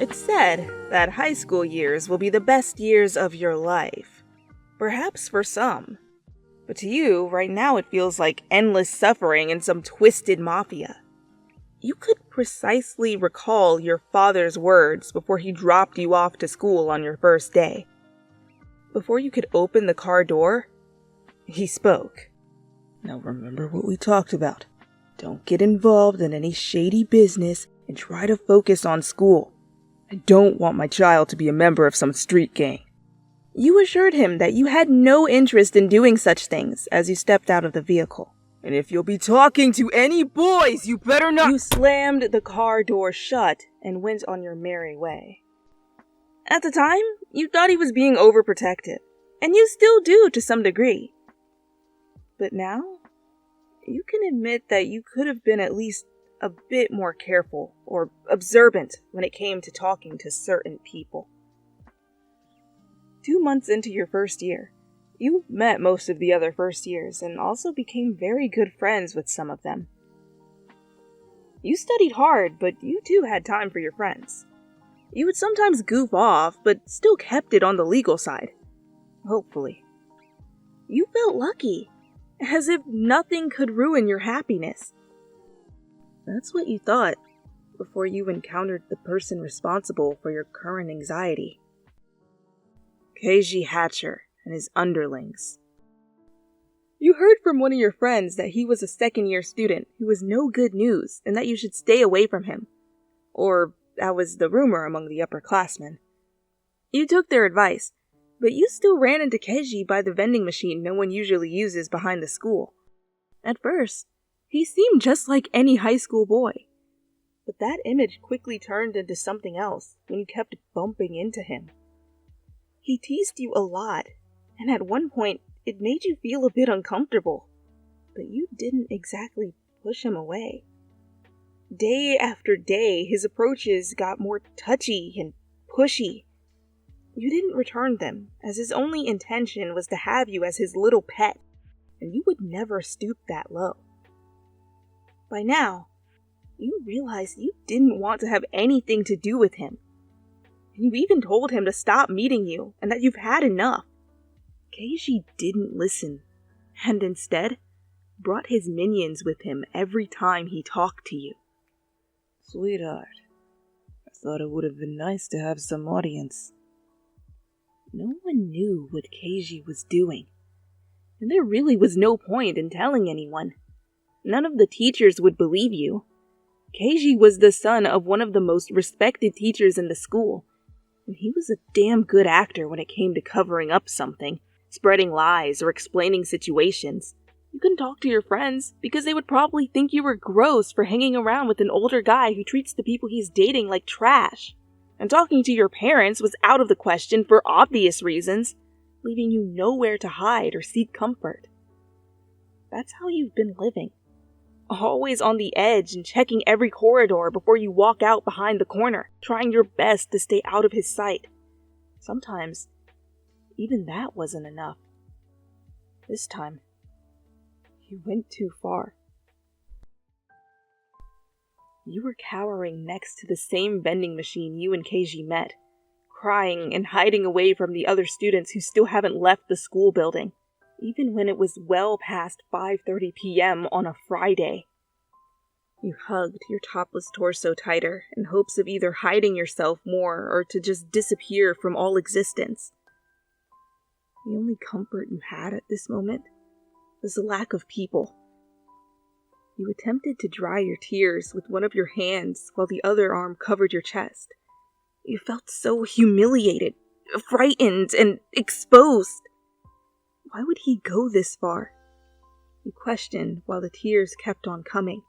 It's said that high school years will be the best years of your life. Perhaps for some. But to you, right now it feels like endless suffering in some twisted mafia. You could precisely recall your father's words before he dropped you off to school on your first day. Before you could open the car door, he spoke. Now remember what we talked about. Don't get involved in any shady business and try to focus on school. I don't want my child to be a member of some street gang. You assured him that you had no interest in doing such things as you stepped out of the vehicle. And if you'll be talking to any boys, you better not— You slammed the car door shut and went on your merry way. At the time, you thought he was being overprotective, and you still do to some degree. But now, you can admit that you could have been at least a bit more careful or observant when it came to talking to certain people. 2 months into your first year, you met most of the other first years and also became very good friends with some of them. You studied hard, but you too had time for your friends. You would sometimes goof off, but still kept it on the legal side. Hopefully. You felt lucky, as if nothing could ruin your happiness. That's what you thought before you encountered the person responsible for your current anxiety. Keiji Hatcher and his underlings. You heard from one of your friends that he was a second-year student who was no good news and that you should stay away from him. Or that was the rumor among the upperclassmen. You took their advice, but you still ran into Keiji by the vending machine no one usually uses behind the school. At first, he seemed just like any high school boy. But that image quickly turned into something else when you kept bumping into him. He teased you a lot, and at one point, it made you feel a bit uncomfortable. But you didn't exactly push him away. Day after day, his approaches got more touchy and pushy. You didn't return them, as his only intention was to have you as his little pet, and you would never stoop that low. By now, you realized you didn't want to have anything to do with him. And you even told him to stop meeting you, and that you've had enough. Keiji didn't listen, and instead, brought his minions with him every time he talked to you. Sweetheart, I thought it would have been nice to have some audience. No one knew what Keiji was doing, and there really was no point in telling anyone. None of the teachers would believe you. Keiji was the son of one of the most respected teachers in the school, and he was a damn good actor when it came to covering up something, spreading lies, or explaining situations. You couldn't talk to your friends because they would probably think you were gross for hanging around with an older guy who treats the people he's dating like trash. And talking to your parents was out of the question for obvious reasons, leaving you nowhere to hide or seek comfort. That's how you've been living. Always on the edge and checking every corridor before you walk out behind the corner, trying your best to stay out of his sight. Sometimes, even that wasn't enough. This time, you went too far. You were cowering next to the same vending machine you and Keiji met, crying and hiding away from the other students who still haven't left the school building, even when it was well past 5:30 p.m. on a Friday. You hugged your topless torso tighter in hopes of either hiding yourself more or to just disappear from all existence. The only comfort you had at this moment was the lack of people. You attempted to dry your tears with one of your hands while the other arm covered your chest. You felt so humiliated, frightened, and exposed. Why would he go this far? You questioned while the tears kept on coming.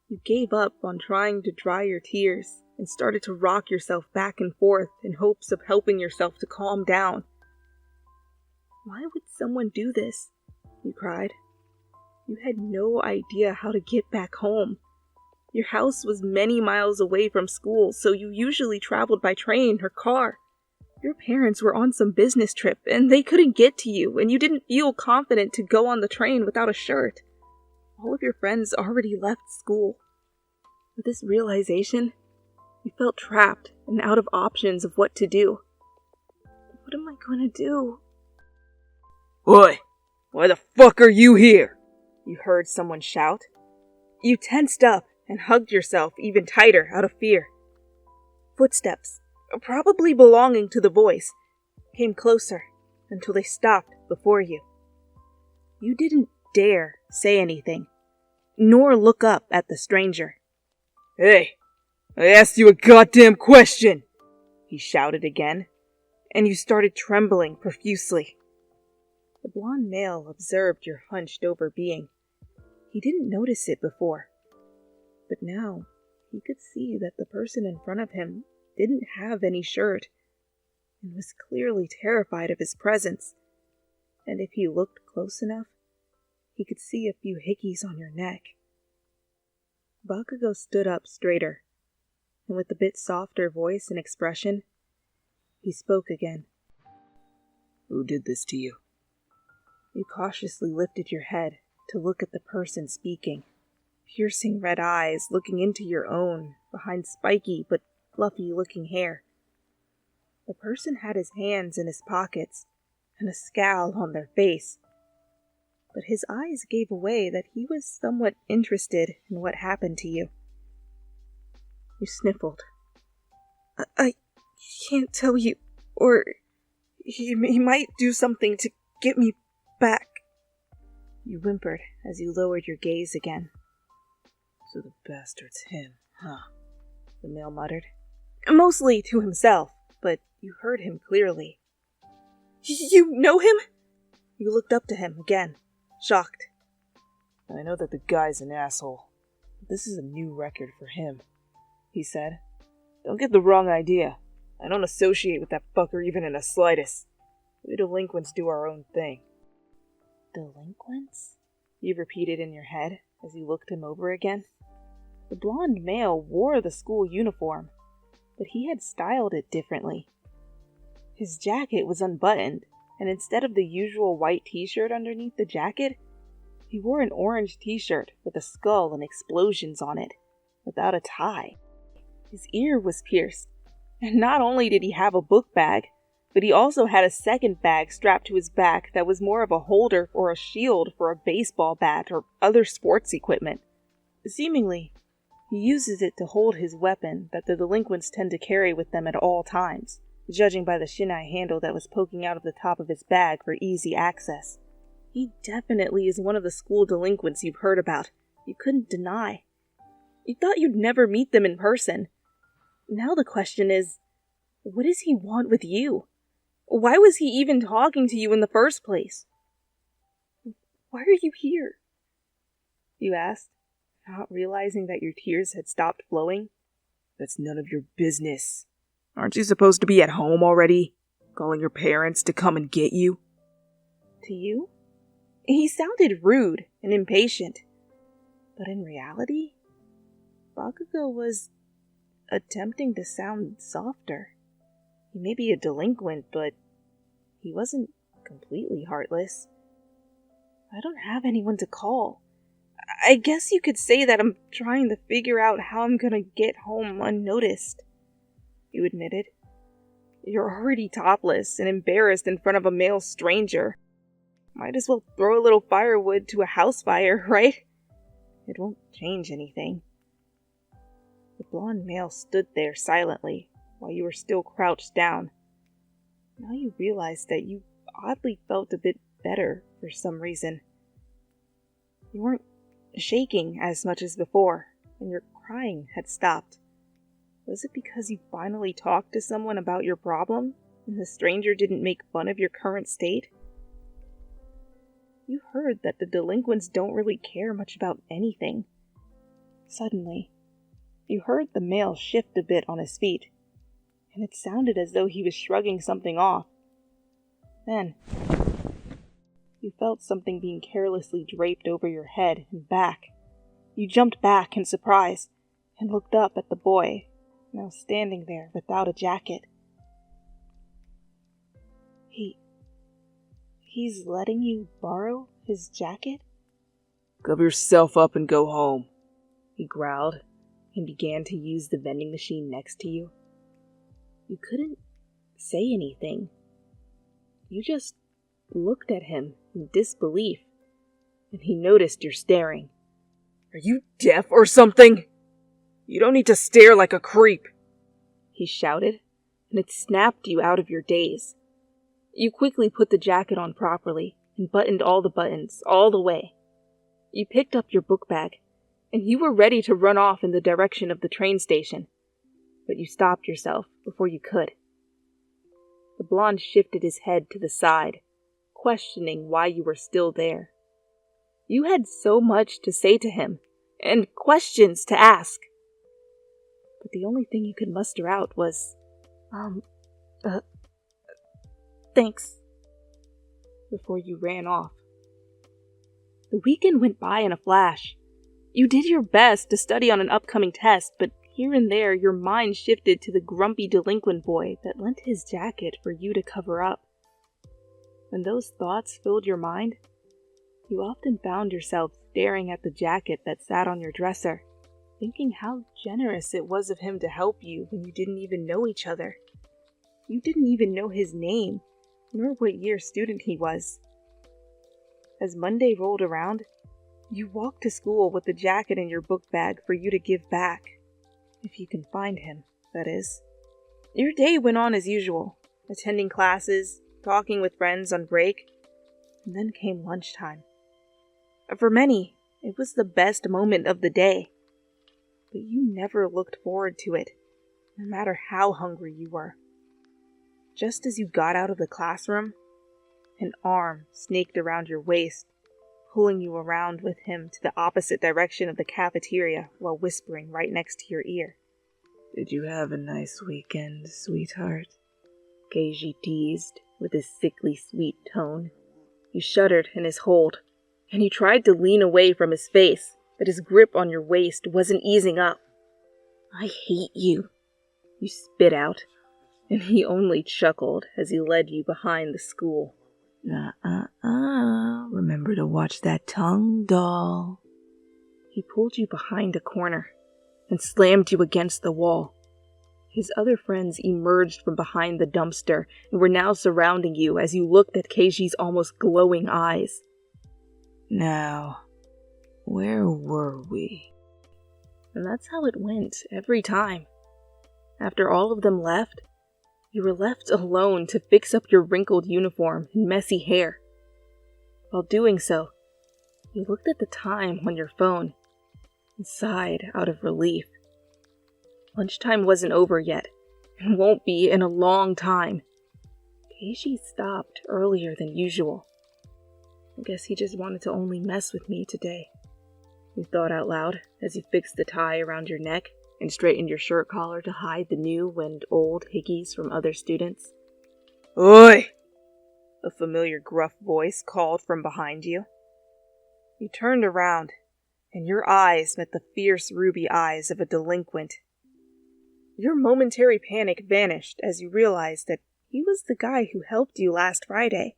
You gave up on trying to dry your tears and started to rock yourself back and forth in hopes of helping yourself to calm down. Why would someone do this? You cried. You had no idea how to get back home. Your house was many miles away from school, so you usually traveled by train or car. Your parents were on some business trip, and they couldn't get to you, and you didn't feel confident to go on the train without a shirt. All of your friends already left school. With this realization, You felt trapped and out of options of what to do. What am I going to do? Oi! Why the fuck are you here? You heard someone shout. You tensed up and hugged yourself even tighter out of fear. Footsteps, probably belonging to the voice, came closer until they stopped before you. You didn't dare say anything, nor look up at the stranger. Hey, I asked you a goddamn question! He shouted again, and you started trembling profusely. The blonde male observed your hunched-over being. He didn't notice it before, but now he could see that the person in front of him didn't have any shirt and was clearly terrified of his presence. And if he looked close enough, he could see a few hickeys on your neck. Bakugo stood up straighter, and with a bit softer voice and expression, he spoke again. Who did this to you? You cautiously lifted your head to look at the person speaking, piercing red eyes looking into your own behind spiky but fluffy-looking hair. The person had his hands in his pockets and a scowl on their face, but his eyes gave away that he was somewhat interested in what happened to you. You sniffled. I can't tell you, or he might do something to get me back. You whimpered as you lowered your gaze again. So the bastard's him, huh? The male muttered. Mostly to himself, but you heard him clearly. You know him? You looked up to him again, shocked. I know that the guy's an asshole, but this is a new record for him, he said. Don't get the wrong idea. I don't associate with that fucker even in the slightest. We delinquents do our own thing. Delinquents? You repeated in your head as you looked him over again. The blonde male wore the school uniform, but he had styled it differently. His jacket was unbuttoned, and instead of the usual white t-shirt underneath the jacket, he wore an orange t-shirt with a skull and explosions on it, without a tie. His ear was pierced, and not only did he have a book bag, but he also had a second bag strapped to his back that was more of a holder or a shield for a baseball bat or other sports equipment. Seemingly, he uses it to hold his weapon that the delinquents tend to carry with them at all times, judging by the shinai handle that was poking out of the top of his bag for easy access. He definitely is one of the school delinquents you've heard about. You couldn't deny. You thought you'd never meet them in person. Now the question is, what does he want with you? Why was he even talking to you in the first place? Why are you here? You asked, not realizing that your tears had stopped flowing. That's none of your business. Aren't you supposed to be at home already? Calling your parents to come and get you? To you? He sounded rude and impatient. But in reality, Bakugo was attempting to sound softer. He may be a delinquent, but he wasn't completely heartless. I don't have anyone to call. I guess you could say that I'm trying to figure out how I'm gonna get home unnoticed, you admitted. You're already topless and embarrassed in front of a male stranger. Might as well throw a little firewood to a house fire, right? It won't change anything. The blonde male stood there silently while you were still crouched down. Now you realized that you oddly felt a bit better for some reason. You weren't shaking as much as before, and your crying had stopped. Was it because you finally talked to someone about your problem, and the stranger didn't make fun of your current state? You heard that the delinquents don't really care much about anything. Suddenly, you heard the male shift a bit on his feet, and it sounded as though he was shrugging something off. Then, you felt something being carelessly draped over your head and back. You jumped back in surprise and looked up at the boy, now standing there without a jacket. He's letting you borrow his jacket? Cover yourself up and go home, he growled, and began to use the vending machine next to you. You couldn't say anything. You just looked at him in disbelief, and he noticed your staring. Are you deaf or something? You don't need to stare like a creep, he shouted, and it snapped you out of your daze. You quickly put the jacket on properly and buttoned all the buttons all the way. You picked up your book bag, and you were ready to run off in the direction of the train station, but you stopped yourself before you could. The blonde shifted his head to the side, questioning why you were still there. You had so much to say to him, and questions to ask. But the only thing you could muster out was, thanks, before you ran off. The weekend went by in a flash. You did your best to study on an upcoming test, but here and there your mind shifted to the grumpy delinquent boy that lent his jacket for you to cover up. When those thoughts filled your mind, you often found yourself staring at the jacket that sat on your dresser, thinking how generous it was of him to help you when you didn't even know each other. You didn't even know his name, nor what year student he was. As Monday rolled around, you walked to school with the jacket in your book bag for you to give back. If you can find him, that is. Your day went on as usual, attending classes, talking with friends on break, and then came lunchtime. For many, it was the best moment of the day, but you never looked forward to it, no matter how hungry you were. Just as you got out of the classroom, an arm snaked around your waist, pulling you around with him to the opposite direction of the cafeteria while whispering right next to your ear. Did you have a nice weekend, sweetheart? Keiji teased with his sickly sweet tone. You shuddered in his hold, and you tried to lean away from his face, but his grip on your waist wasn't easing up. I hate you, you spit out, and he only chuckled as he led you behind the school. Remember to watch that tongue, doll. He pulled you behind a corner and slammed you against the wall. His other friends emerged from behind the dumpster and were now surrounding you as you looked at Keiji's almost glowing eyes. Now, where were we? And that's how it went every time. After all of them left, you were left alone to fix up your wrinkled uniform and messy hair. While doing so, you looked at the time on your phone and sighed out of relief. Lunchtime wasn't over yet, and won't be in a long time. Keiji stopped earlier than usual. I guess he just wanted to only mess with me today, you thought out loud as you fixed the tie around your neck and straightened your shirt collar to hide the new and old hickeys from other students. Oi! A familiar gruff voice called from behind you. You turned around, and your eyes met the fierce ruby eyes of a delinquent. Your momentary panic vanished as you realized that he was the guy who helped you last Friday.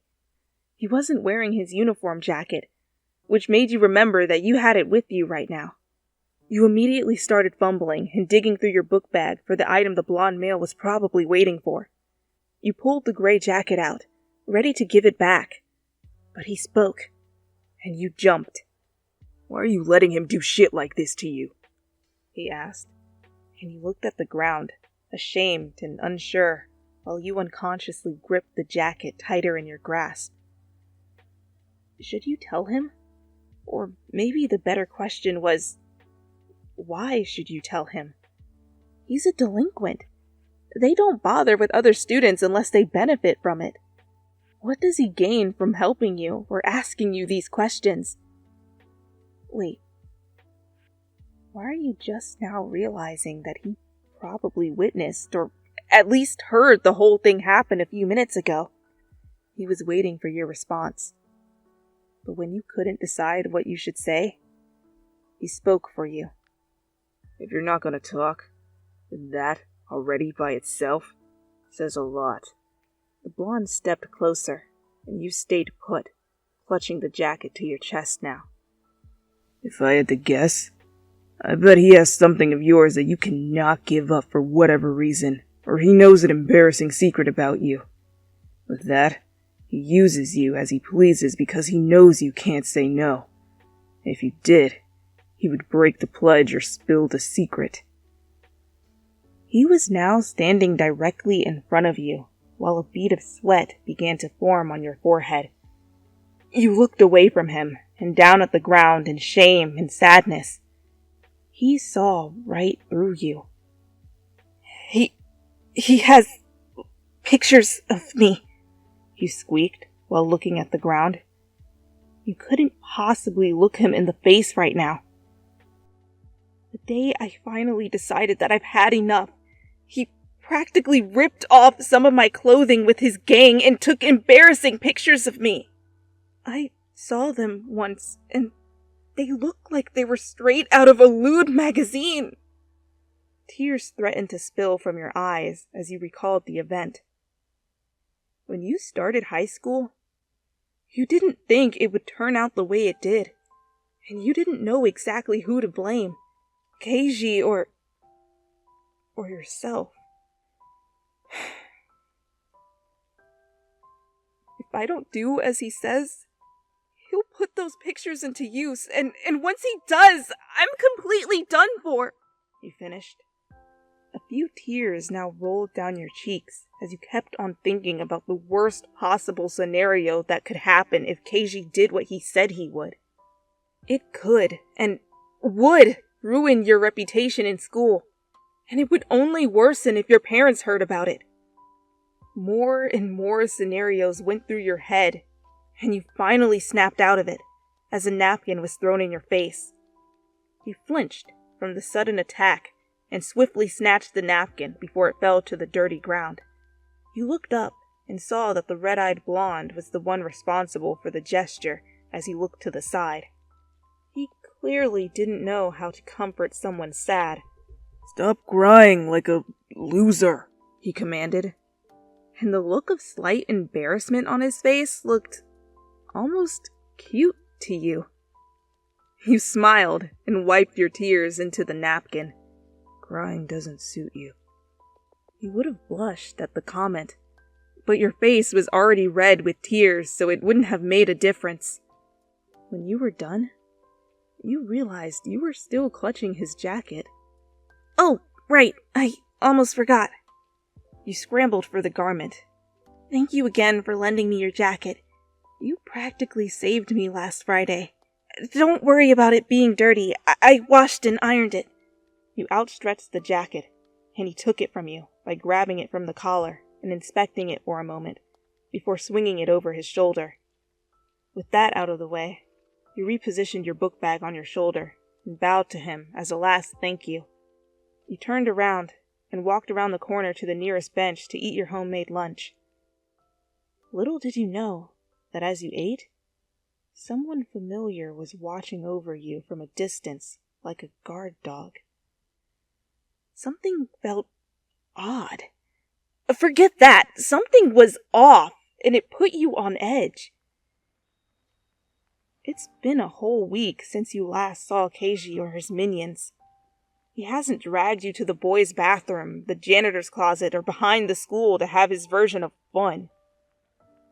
He wasn't wearing his uniform jacket, which made you remember that you had it with you right now. You immediately started fumbling and digging through your book bag for the item the blonde male was probably waiting for. You pulled the gray jacket out, ready to give it back. But he spoke, and you jumped. Why are you letting him do shit like this to you? He asked, and you looked at the ground, ashamed and unsure, while you unconsciously gripped the jacket tighter in your grasp. Should you tell him? Or maybe the better question was, why should you tell him? He's a delinquent. They don't bother with other students unless they benefit from it. What does he gain from helping you or asking you these questions? Wait. Why are you just now realizing that he probably witnessed, or at least heard the whole thing happen a few minutes ago? He was waiting for your response. But when you couldn't decide what you should say, he spoke for you. If you're not gonna talk, then that, already by itself, says a lot. The blonde stepped closer, and you stayed put, clutching the jacket to your chest now. If I had to guess, I bet he has something of yours that you cannot give up for whatever reason, or he knows an embarrassing secret about you. With that, he uses you as he pleases because he knows you can't say no. If you did, he would break the pledge or spill the secret. He was now standing directly in front of you, while a bead of sweat began to form on your forehead. You looked away from him, and down at the ground in shame and sadness. He saw right through you. He has pictures of me, you squeaked while looking at the ground. You couldn't possibly look him in the face right now. The day I finally decided that I've had enough, he practically ripped off some of my clothing with his gang and took embarrassing pictures of me. I saw them once, and they looked like they were straight out of a lewd magazine. Tears threatened to spill from your eyes as you recalled the event. When you started high school, you didn't think it would turn out the way it did, and you didn't know exactly who to blame, Keiji or yourself. If I don't do as he says, he'll put those pictures into use, and once he does, I'm completely done for, he finished. A few tears now rolled down your cheeks as you kept on thinking about the worst possible scenario that could happen if Keiji did what he said he would. It could, and would, ruin your reputation in school, and it would only worsen if your parents heard about it. More and more scenarios went through your head, and you finally snapped out of it as a napkin was thrown in your face. You flinched from the sudden attack and swiftly snatched the napkin before it fell to the dirty ground. You looked up and saw that the red-eyed blonde was the one responsible for the gesture as he looked to the side. He clearly didn't know how to comfort someone sad. "Stop crying like a loser," he commanded. And the look of slight embarrassment on his face looked almost cute to you. You smiled and wiped your tears into the napkin. "Crying doesn't suit you." You would have blushed at the comment, but your face was already red with tears, so it wouldn't have made a difference. When you were done, you realized you were still clutching his jacket. Oh, right, I almost forgot. You scrambled for the garment. Thank you again for lending me your jacket. You practically saved me last Friday. Don't worry about it being dirty. I washed and ironed it. You outstretched the jacket, and he took it from you by grabbing it from the collar and inspecting it for a moment, before swinging it over his shoulder. With that out of the way, you repositioned your book bag on your shoulder and bowed to him as a last thank you. You turned around and walked around the corner to the nearest bench to eat your homemade lunch. Little did you know that as you ate, someone familiar was watching over you from a distance like a guard dog. Something felt odd. Forget that! Something was off, and it put you on edge. It's been a whole week since you last saw Keiji or his minions. He hasn't dragged you to the boys' bathroom, the janitor's closet, or behind the school to have his version of fun.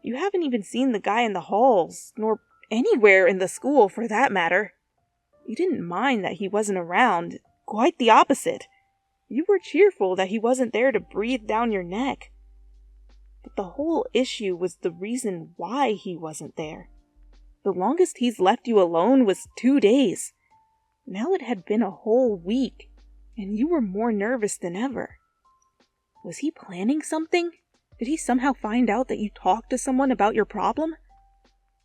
You haven't even seen the guy in the halls, nor anywhere in the school for that matter. You didn't mind that he wasn't around, quite the opposite. You were cheerful that he wasn't there to breathe down your neck. But the whole issue was the reason why he wasn't there. The longest he's left you alone was 2 days. Now it had been a whole week, and you were more nervous than ever. Was he planning something? Did he somehow find out that you talked to someone about your problem?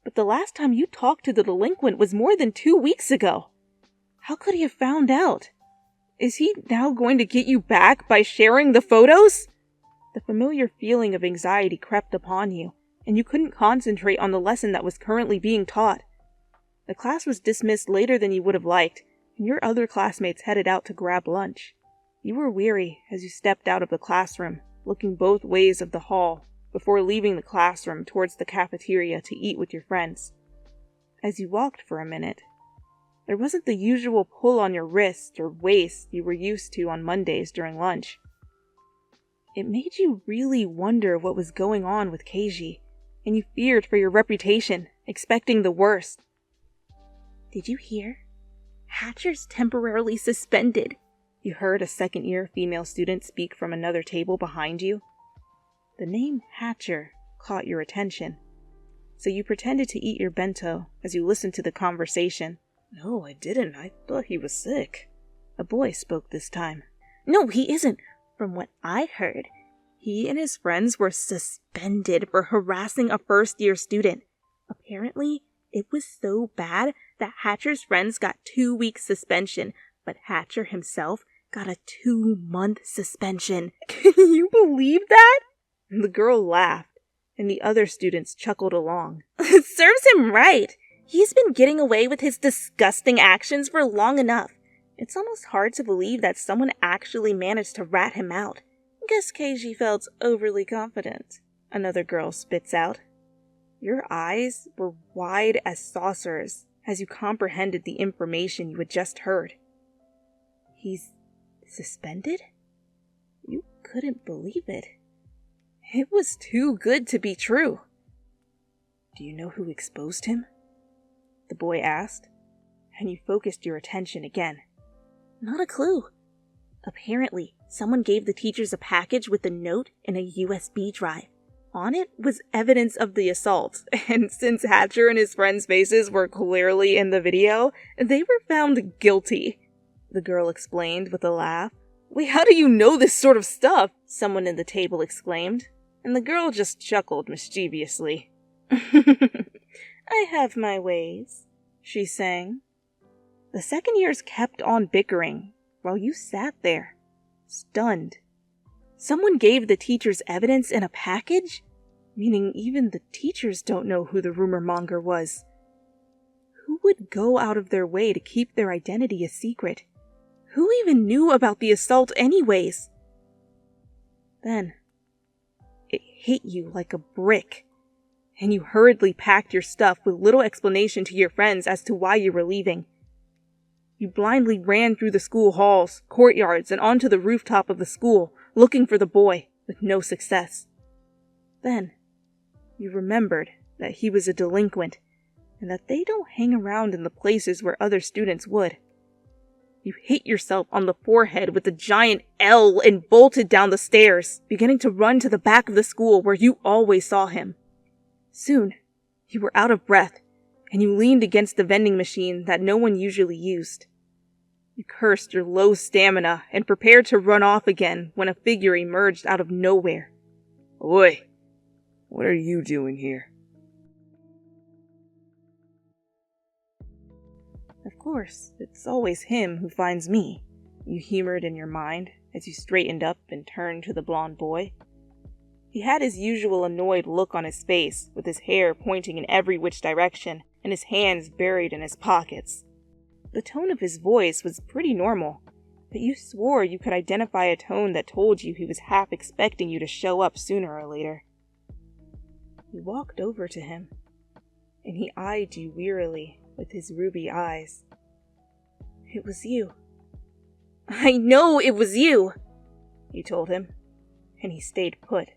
But the last time you talked to the delinquent was more than 2 weeks ago. How could he have found out? Is he now going to get you back by sharing the photos? The familiar feeling of anxiety crept upon you, and you couldn't concentrate on the lesson that was currently being taught. The class was dismissed later than you would have liked, and your other classmates headed out to grab lunch. You were weary as you stepped out of the classroom, looking both ways of the hall, before leaving the classroom towards the cafeteria to eat with your friends. As you walked for a minute, There wasn't the usual pull on your wrist or waist you were used to on Mondays during lunch. It made you really wonder what was going on with Keiji, and you feared for your reputation, expecting the worst. "Did you hear? Hatcher's temporarily suspended," you heard a second-year female student speak from another table behind you. The name Hatcher caught your attention, so you pretended to eat your bento as you listened to the conversation. "No, I didn't. I thought he was sick." A boy spoke this time. "No, he isn't. From what I heard, he and his friends were suspended for harassing a first-year student. Apparently, it was so bad that Hatcher's friends got 2 weeks suspension, but Hatcher himself got a 2-month suspension." "Can you believe that?" The girl laughed, and the other students chuckled along. "Serves him right. He's been getting away with his disgusting actions for long enough. It's almost hard to believe that someone actually managed to rat him out. Guess Keiji felt overly confident," another girl spits out. Your eyes were wide as saucers as you comprehended the information you had just heard. He's suspended? You couldn't believe it. It was too good to be true. "Do you know who exposed him?" the boy asked, and you focused your attention again. "Not a clue. Apparently, someone gave the teachers a package with a note and a USB drive. On it was evidence of the assault, and since Hatcher and his friends' faces were clearly in the video, they were found guilty," the girl explained with a laugh. "Wait, how do you know this sort of stuff?" someone at the table exclaimed, and the girl just chuckled mischievously. "I have my ways," she sang. The second years kept on bickering while you sat there, stunned. Someone gave the teachers evidence in a package? Meaning even the teachers don't know who the rumor monger was. Who would go out of their way to keep their identity a secret? Who even knew about the assault anyways? Then, it hit you like a brick, and you hurriedly packed your stuff with little explanation to your friends as to why you were leaving. You blindly ran through the school halls, courtyards, and onto the rooftop of the school, looking for the boy, with no success. Then, you remembered that he was a delinquent, and that they don't hang around in the places where other students would. You hit yourself on the forehead with a giant L and bolted down the stairs, beginning to run to the back of the school where you always saw him. Soon, you were out of breath, and you leaned against the vending machine that no one usually used. You cursed your low stamina and prepared to run off again when a figure emerged out of nowhere. "Oi, what are you doing here?" Of course, it's always him who finds me, you humored in your mind as you straightened up and turned to the blonde boy. He had his usual annoyed look on his face, with his hair pointing in every which direction and his hands buried in his pockets. The tone of his voice was pretty normal, but you swore you could identify a tone that told you he was half expecting you to show up sooner or later. You walked over to him, and he eyed you wearily with his ruby eyes. "It was you." "I know it was you," you told him, and he stayed put.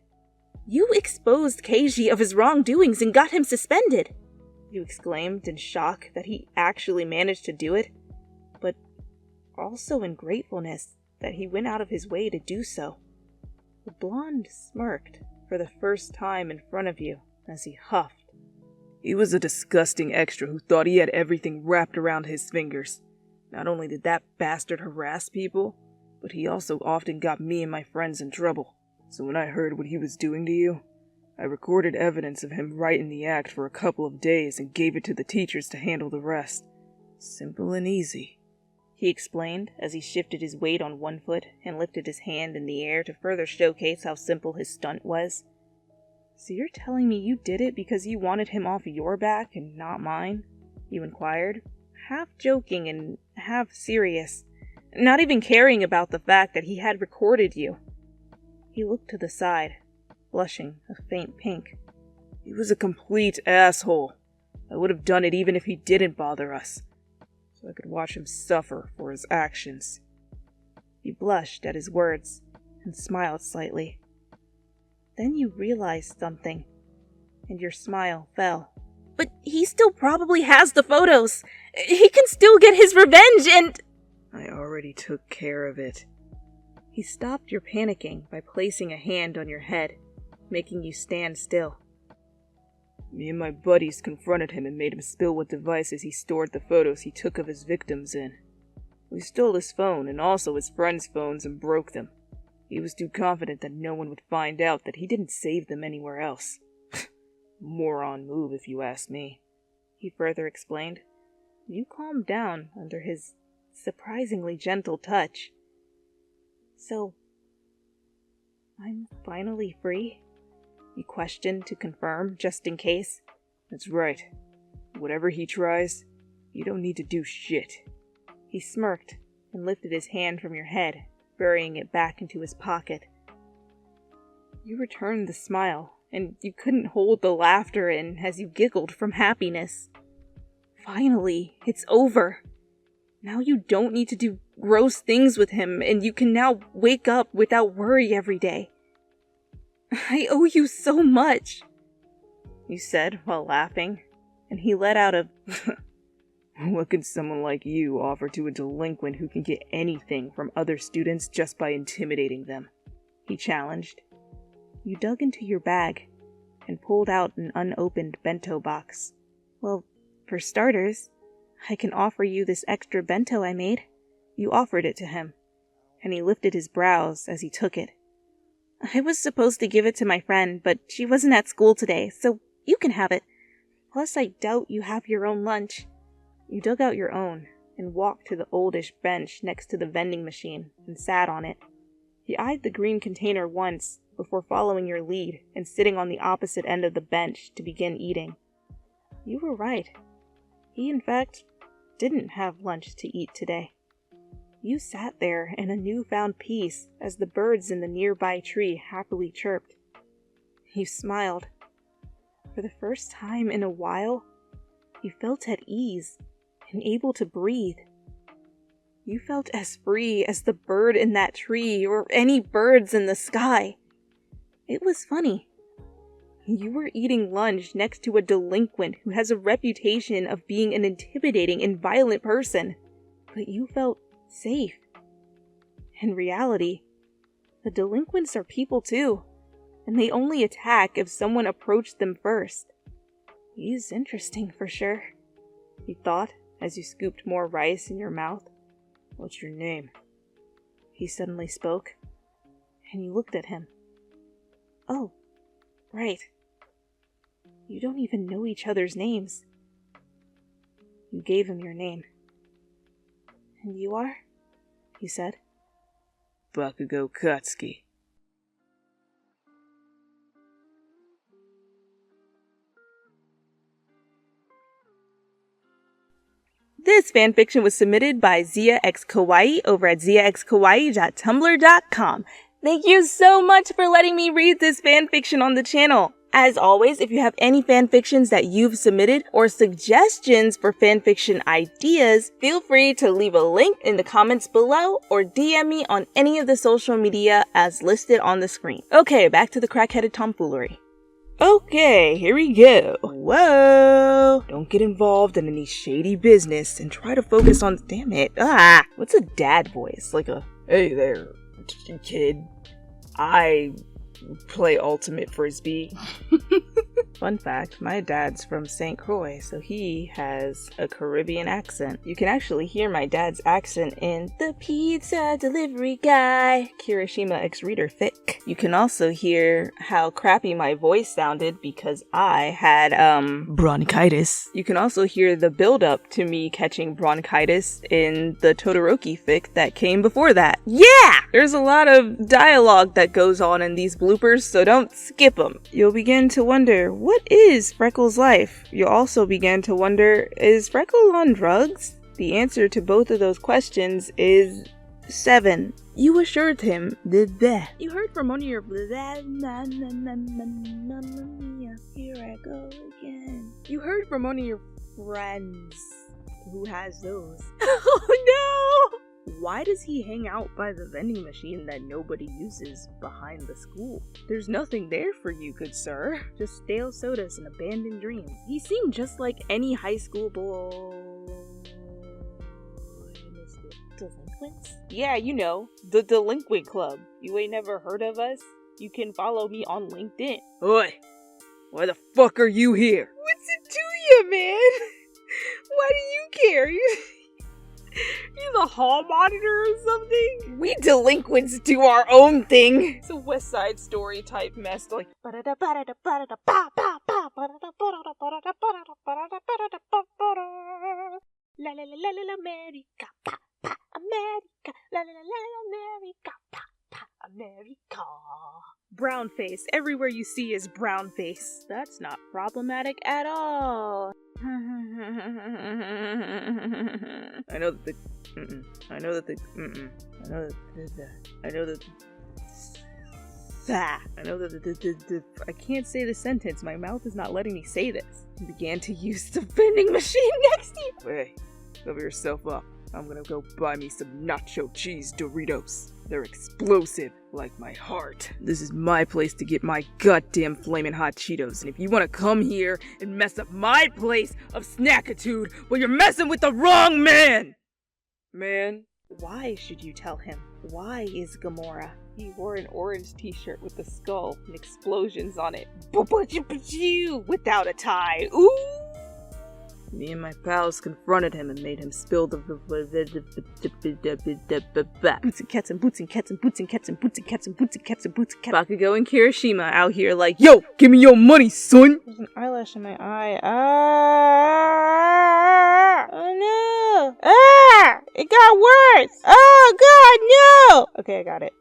"You exposed Keiji of his wrongdoings and got him suspended," you exclaimed in shock that he actually managed to do it, but also in gratefulness that he went out of his way to do so. The blonde smirked for the first time in front of you as he huffed. "He was a disgusting extra who thought he had everything wrapped around his fingers. Not only did that bastard harass people, but he also often got me and my friends in trouble. So when I heard what he was doing to you, I recorded evidence of him right in the act for a couple of days and gave it to the teachers to handle the rest. Simple and easy," he explained as he shifted his weight on one foot and lifted his hand in the air to further showcase how simple his stunt was. "So you're telling me you did it because you wanted him off your back and not mine?" you inquired, half joking and half serious, not even caring about the fact that he had recorded you. He looked to the side, blushing a faint pink. "He was a complete asshole. I would have done it even if he didn't bother us. so I could watch him suffer for his actions. You blushed at his words and smiled slightly. Then you realized something, and your smile fell. But he still probably has the photos. He can still get his revenge and... I already took care of it. He stopped your panicking by placing a hand on your head, making you stand still. Me and my buddies confronted him and made him spill what devices he stored the photos he took of his victims in. We stole his phone and also his friends' phones and broke them. He was too confident that no one would find out that he didn't save them anywhere else. Moron move, if you ask me. He further explained. You calmed down under his surprisingly gentle touch. So, I'm finally free? You questioned to confirm, just in case. That's right. Whatever he tries, you don't need to do shit. He smirked and lifted his hand from your head, burying it back into his pocket. You returned the smile, and you couldn't hold the laughter in as you giggled from happiness. Finally, it's over. Now you don't need to do gross things with him, and you can now wake up without worry every day. I owe you so much, you said while laughing, and he let out a What could someone like you offer to a delinquent who can get anything from other students just by intimidating them? He challenged. You dug into your bag and pulled out an unopened bento box. Well, for starters, I can offer you this extra bento I made. You offered it to him, and he lifted his brows as he took it. I was supposed to give it to my friend, but she wasn't at school today, so you can have it. Plus, I doubt you have your own lunch. You dug out your own and walked to the oldish bench next to the vending machine and sat on it. He eyed the green container once before following your lead and sitting on the opposite end of the bench to begin eating. You were right. He, in fact, didn't have lunch to eat today. You sat there in a newfound peace as the birds in the nearby tree happily chirped. You smiled. For the first time in a while, you felt at ease and able to breathe. You felt as free as the bird in that tree or any birds in the sky. It was funny. You were eating lunch next to a delinquent who has a reputation of being an intimidating and violent person, but you felt safe. In reality, the delinquents are people too, and they only attack if someone approached them first. He's interesting for sure, you thought as you scooped more rice in your mouth. What's your name? He suddenly spoke, and you looked at him. Oh, right. You don't even know each other's names. You gave him your name. And you are? He said. Bakugo Katsuki. This fanfiction was submitted by Zia X Kawaii over at ziaxkawaii.tumblr.com. Thank you so much for letting me read this fanfiction on the channel. As always, if you have any fanfictions that you've submitted or suggestions for fanfiction ideas, feel free to leave a link in the comments below or DM me on any of the social media as listed on the screen. Okay, back to the crack-headed tomfoolery. Okay, here we go. Whoa! Don't get involved in any shady business and try to focus on— damn it. What's a dad voice? Like a, hey there, kid. I play ultimate frisbee. Fun fact, my dad's from St. Croix, so he has a Caribbean accent. You can actually hear my dad's accent in The Pizza Delivery Guy, Kirishima X Reader Fic. You can also hear how crappy my voice sounded because I had, bronchitis. You can also hear the build-up to me catching bronchitis in the Todoroki fic that came before that. Yeah! There's a lot of dialogue that goes on in these bloopers, so don't skip them. You'll begin to wonder, what is Freckles' life? You'll also begin to wonder, is Freckle on drugs? The answer to both of those questions is 7. You assured him that you heard from one of your here I go again. You heard from one of your friends Who has those? Oh no! Why does he hang out by the vending machine that nobody uses behind the school? There's nothing there for you, good sir. Just stale sodas and abandoned dreams. He seemed just like any high school boy. Delinquents? Yeah, you know, the Delinquent Club. You ain't never heard of us? You can follow me on LinkedIn. Oi! Why the fuck are you here? What's it to you, man? Why do you care? You the hall monitor or something? We delinquents do our own thing. It's a West Side Story type mess, like. La la la la la America, pa pa America, la la la la America, pa pa America. Brown face. Everywhere you see is brown face. That's not problematic at all. I know that the. I know that the. I know that the. I can't say the sentence. My mouth is not letting me say this. I began to use the vending machine next to you. Hey, cover yourself up. I'm gonna go buy me some nacho cheese Doritos. They're explosive, like my heart. This is my place to get my goddamn flamin' hot Cheetos, and if you wanna come here and mess up my place of snackitude, well, you're messing with the wrong man! Man? Why should you tell him? Why is Gamora? He wore an orange t-shirt with a skull and explosions on it. Without a tie. Ooh! Me and my pals confronted him and made him spill the boots and cats and boots and cats and boots and cats and boots and cats and boots and cats and boots and cats. Bakugo and Kirishima out here like, yo, give me your money, son! There's an eyelash in my eye. Ah! Oh no! Ah! It got worse! Oh god, no! Okay, I got it.